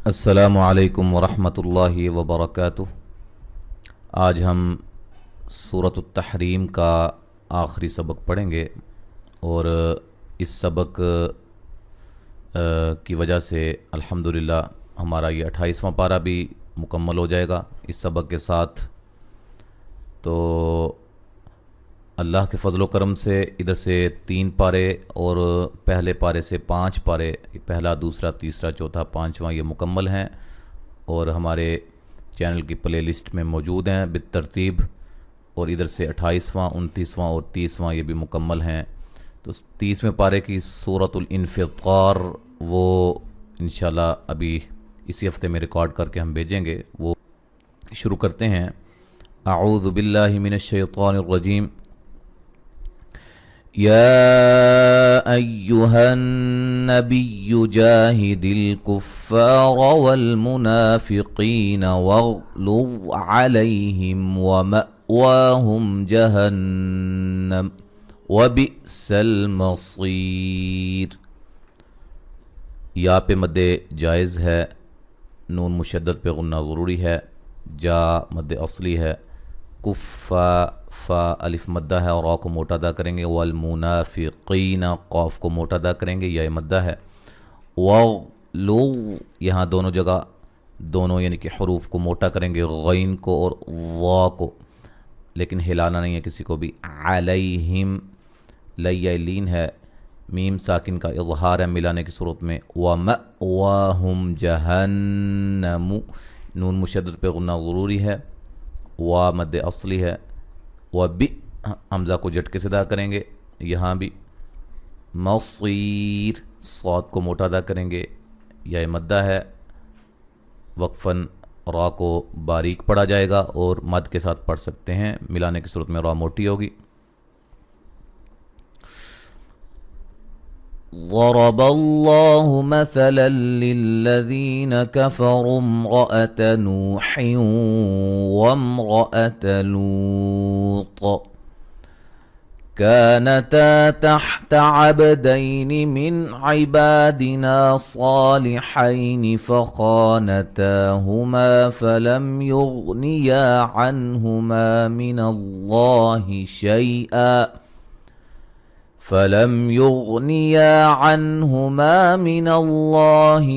السلام علیکم ورحمۃ اللہ وبرکاتہ۔ آج ہم سورۃ التحریم کا آخری سبق پڑھیں گے، اور اس سبق کی وجہ سے الحمدللہ ہمارا یہ 28واں پارہ بھی مکمل ہو جائے گا اس سبق کے ساتھ۔ تو اللہ کے فضل و کرم سے ادھر سے 3 پارے اور پہلے پارے سے 5 پارے، پہلا، دوسرا، تیسرا، چوتھا، 5واں یہ مکمل ہیں، اور ہمارے چینل کی پلے لسٹ میں موجود ہیں بالترتیب، اور ادھر سے 28واں، 29واں اور 30واں یہ بھی مکمل ہیں۔ تو 30ویں پارے کی سورۃ الانفطار وہ انشاءاللہ ابھی اسی ہفتے میں ریکارڈ کر کے ہم بھیجیں گے۔ وہ شروع کرتے ہیں۔ اعوذ باللہ من الشیطان الرجیم۔ يا أيها النبي جاهد الكفار والمنافقين واغلظ عليهم ومأواهم جهنم وبئس المصير۔ یا پہ مد جائز ہے، نون مشدد پہ غنہ ضروری ہے، جا مد اصلی ہے، کفا فا الف مدہ ہے اور را کو موٹا ادا کریں گے، والمنافقین قاف کو موٹا ادا کریں گے، یا مدہ ہے، وغلظ یہاں دونوں جگہ دونوں یعنی کہ حروف کو موٹا کریں گے، غین کو اور وا کو، لیکن ہلانا نہیں ہے کسی کو بھی۔ علیہم لیا لین ہے، میم ساکن کا اظہار ہے ملانے کی صورت میں۔ ومأواہم جہنم، نون مشدد پہ غنہ ضروری ہے، وا مد اصلی ہے، وبی حمزہ کو جھٹکے سے ادا کریں گے یہاں بھی۔ مصیر صاد کو موٹا ادا کریں گے، یا مدہ ہے، وقفاً را کو باریک پڑھا جائے گا اور مد کے ساتھ پڑھ سکتے ہیں، ملانے کی صورت میں را موٹی ہوگی۔ ضرب الله مثلا للذين كفروا امرأة نوح وامرأة لوط كانتا تحت عبدين من عبادنا صالحين فخانتاهما فلم يغنيا عنهما من الله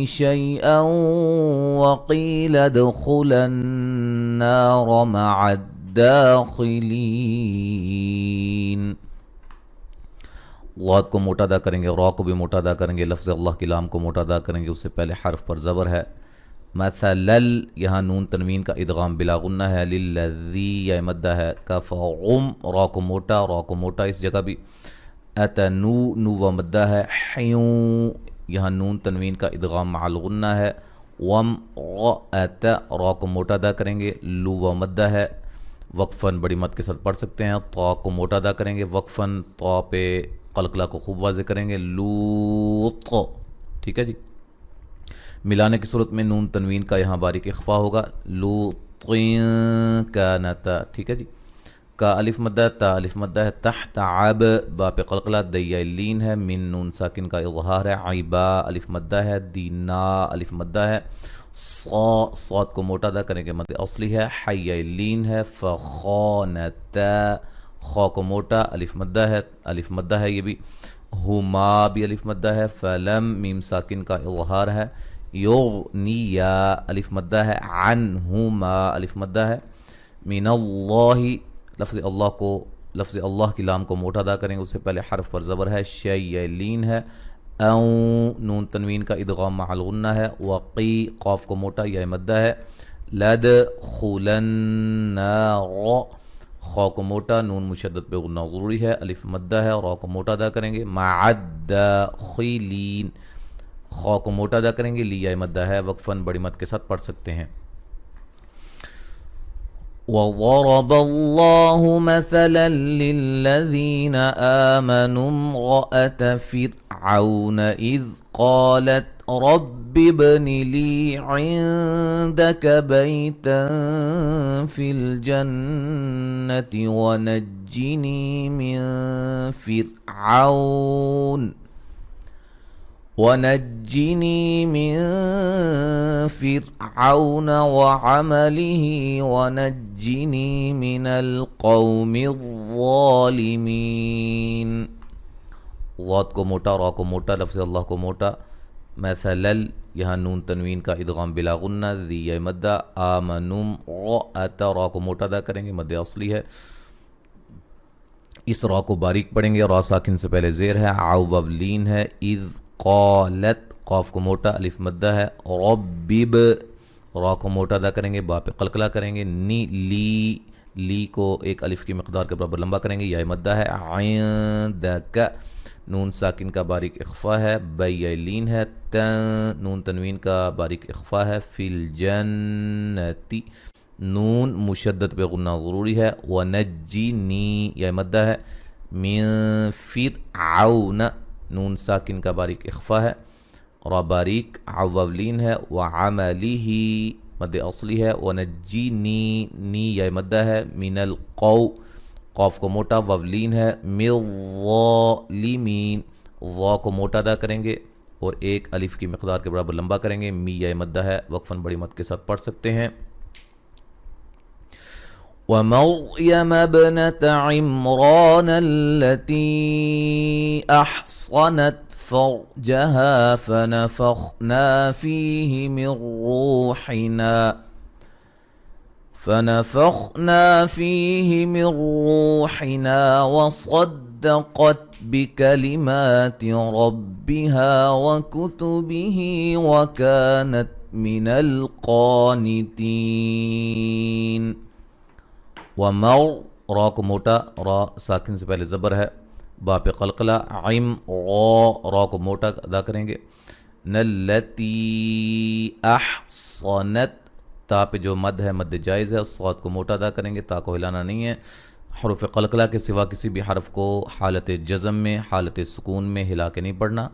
شيئا وقيل ادخلا النار مع الداخلين۔ غاد کو موٹا ادا کریں گے، را کو بھی موٹا ادا کریں گے، لفظ اللہ کی لام کو موٹا ادا کریں گے، اس سے پہلے حرف پر زبر ہے۔ مثلل یہاں نون تنوین کا ادغام بلا غنہ ہے، للذی یا مدہ ہے، کفرم را کو موٹا اس جگہ بھی، اتنو نو و مدہ ہے، حیوں یہاں نون تنوین کا ادغام مع الغنہ ہے، وم غأت را کو موٹا ادا کریں گے، لو و مدہ ہے، وقفاً بڑی مد کے ساتھ پڑھ سکتے ہیں، طا کو موٹا ادا کریں گے، وقفاً طا پہ قلقلہ کو خوب واضح کریں گے، لوط، ٹھیک ہے جی۔ ملانے کی صورت میں نون تنوین کا یہاں باریک اخفا ہوگا، لوطین کانتا، ٹھیک ہے جی۔ کا الف مدہ، تا الف مدہ ہے، تحت عب با پہ قلقلہ، دیا لین ہے، من نون ساکن کا اظہار ہے، عبا الف مدہ ہے، دینا الف مدہ ہے، صاد کو موٹا ادا کریں گے، مد اصلی ہے، حیا لین ہے، فخانتا خا کو موٹا الف مدہ ہے یہ بھی، ہما بھی الف مدہ ہے، فلم میم ساکن کا اظہار ہے، یغنیا الف مدہ ہے، عنہما الف مدہ ہے، من اللہ لفظ اللہ کی لام کو موٹا ادا کریں گے، اس سے پہلے حرف پر زبر ہے، شیء لین ہے، او نون تنوین کا ادغام مع الغنہ ہے، وقی قاف کو موٹا یا مدہ ہے، لدخلنار خا کو موٹا، نون مشدد پہ غنہ ضروری ہے، الف مدہ ہے، را کو موٹا ادا کریں گے، مع الداخلین خا کو موٹا ادا کریں گے، لیا مدہ ہے، وقفاً بڑی مد کے ساتھ پڑھ سکتے ہیں۔ وضرب الله مثلا للذين آمنوا امرأة فرعون إذ قالت رب ابن لي عندك بيتا في الجنة ونجني من فرعون ونجني من فرعون وعمله ونجني من القوم الظالمين. غاد کو موٹا، را کو موٹا، لفظ اللہ کو موٹا. مثلل یہاں نون تنوین کا ادغام بلا غنہ، ذی مدہ، آمنم رأت، را کو موٹا ادا کریں گے، مد اصلی ہے. اس را کو باریک پڑھیں گے، را ساکن سے پہلے زیر ہے، عو وولین ہے. اذ قالت، قاف کو موٹا، الف مدہ ہے. ربب، را کو موٹا ادا کریں گے، با پہ قلقلہ کریں گے. نی لی کو ایک الف کی مقدار کے برابر لمبا کریں گے، یا مدہ ہے. عندک، نون ساکن کا باریک اخفا ہے، بیلین ہے. نون تنوین کا باریک اخفا ہے. فی الجنتی، نون مشدد پہ غنہ ضروری ہے. ونجنی، یا مدہ ہے. من فرعون، نون ساکن کا باریک اخفا ہے، را باریک، عوولین ہے. وعملہ، مد اصلی ہے. ونجنی، نی یا مدہ ہے. من القو، قاف کو موٹا، وولین ہے. من الظالمین، وا کو موٹا ادا کریں گے اور ایک الف کی مقدار کے برابر لمبا کریں گے. می یا مدہ ہے، وقفاً بڑی مد کے ساتھ پڑھ سکتے ہیں. ومريم ابنة عمران التي أحصنت فرجها فنفخنا فيه من روحنا وصدقت بكلمات ربها وكتبه وكانت من القانتين. ومر، را کو موٹا، را ساکن سے پہلے زبر ہے، با پہ قلقلہ. عم، را کو موٹا ادا کریں گے. نلتی احصنت، تا پہ جو مد ہے مد جائز ہے. صاد کو موٹا ادا کریں گے، تا کو ہلانا نہیں ہے. حروف قلقلہ کے سوا کسی بھی حرف کو حالت جزم میں، حالت سکون میں ہلا کے نہیں پڑھنا.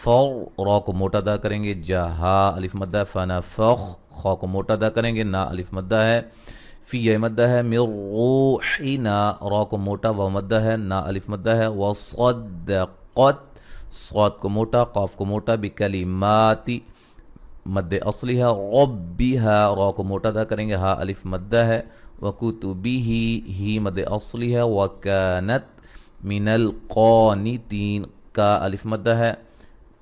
فور، را کو موٹا ادا کریں گے. جہا، الف مدہ ہے. فنفخ، خا کو موٹا ادا کریں گے، نا الف مدہ ہے. فی یا مدہ ہے. من روحنا، را کو موٹا، و مدہ ہے، نا الف مدہ ہے. وصدقت، صاد کو موٹا، قاف کو موٹا. بکلماتی، مد اصلی ہے. ربها، را کو موٹا ادا کریں گے، ہا الف مدہ ہے. وکتبہ، ہی مد اصلی ہے. وکانت من القانتین، کا الف مدہ ہے،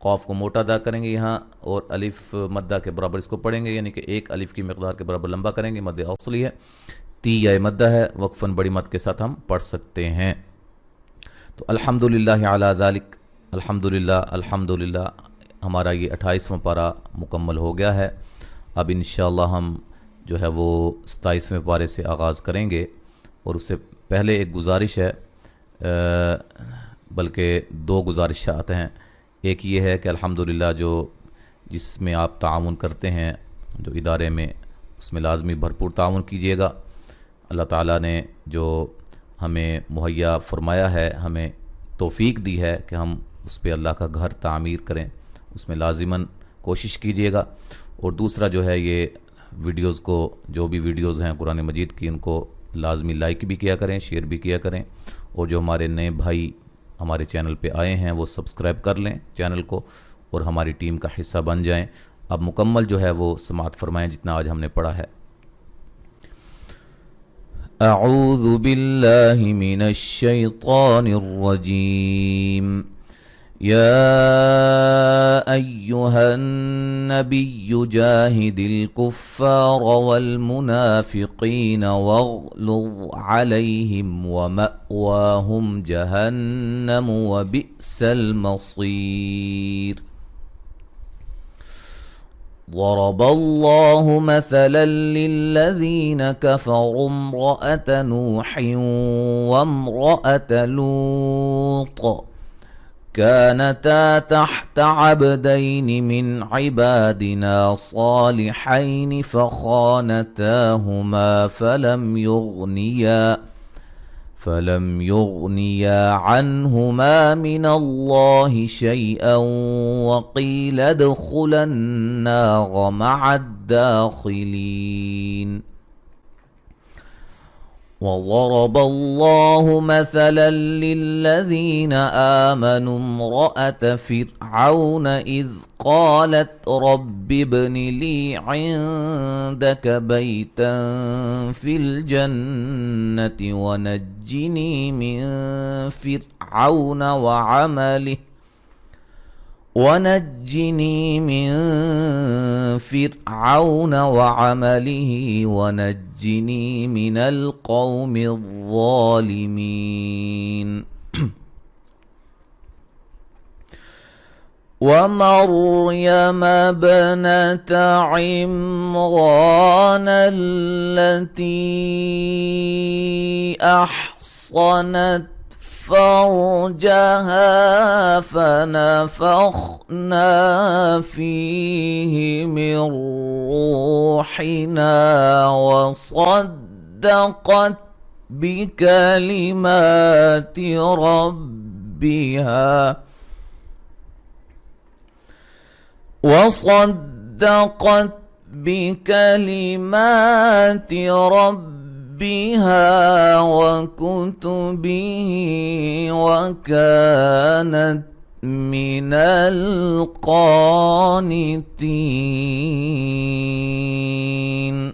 قاف کو موٹا ادا کریں گے یہاں اور الف مدہ کے برابر اس کو پڑھیں گے، یعنی کہ ایک الف کی مقدار کے برابر لمبا کریں گے. مد اصلی ہے. تی یا مدہ ہے، وقفاً بڑی مد کے ساتھ ہم پڑھ سکتے ہیں. تو الحمدللہ علی ذالک، الحمدللہ ہمارا یہ 28واں پارہ مکمل ہو گیا ہے. اب انشاءاللہ ہم جو ہے وہ 27ویں پارے سے آغاز کریں گے. اور اس سے پہلے ایک گزارش ہے، بلکہ دو گزارشات ہیں. ایک یہ ہے کہ الحمدللہ جس میں آپ تعاون کرتے ہیں جو ادارے میں، اس میں لازمی بھرپور تعاون کیجیے گا. اللہ تعالیٰ نے جو ہمیں مہیا فرمایا ہے، ہمیں توفیق دی ہے کہ ہم اس پہ اللہ کا گھر تعمیر کریں، اس میں لازماً کوشش کیجیے گا. اور دوسرا جو ہے یہ ویڈیوز کو، جو بھی ویڈیوز ہیں قرآن مجید کی، ان کو لازمی لائک بھی کیا کریں، شیئر بھی کیا کریں. اور جو ہمارے نئے بھائی ہمارے چینل پہ آئے ہیں وہ سبسکرائب کر لیں چینل کو اور ہماری ٹیم کا حصہ بن جائیں. اب مکمل جو ہے وہ سماعت فرمائیں جتنا آج ہم نے پڑھا ہے. اعوذ باللہ من الشیطان الرجیم. یا ایہا النبی جاہد الکفار والمنافقین واغلظ علیہم ومأواہم جہنم وبئس المصیر. ضرب الله مثلا للذين كفروا امرأة نوح وامرأة لوط كانتا تحت عبدين من عبادنا صالحين فخانتاهما فلم يغنيا عنهما من الله شيئا وقيل ادخلا النار مع الداخلين. وضرب الله مثلا للذين آمنوا امرأة فرعون إذ قالت رب ابن لي عندك بيتا في الجنة ونجني من فرعون وعمله ونجني من القوم الظالمين ومريم ابنة عمران التي أحصنت فرجها فنفخنا فيه من روحنا وصدقت بكلمات ربها وكتبه وكانت من القانتين।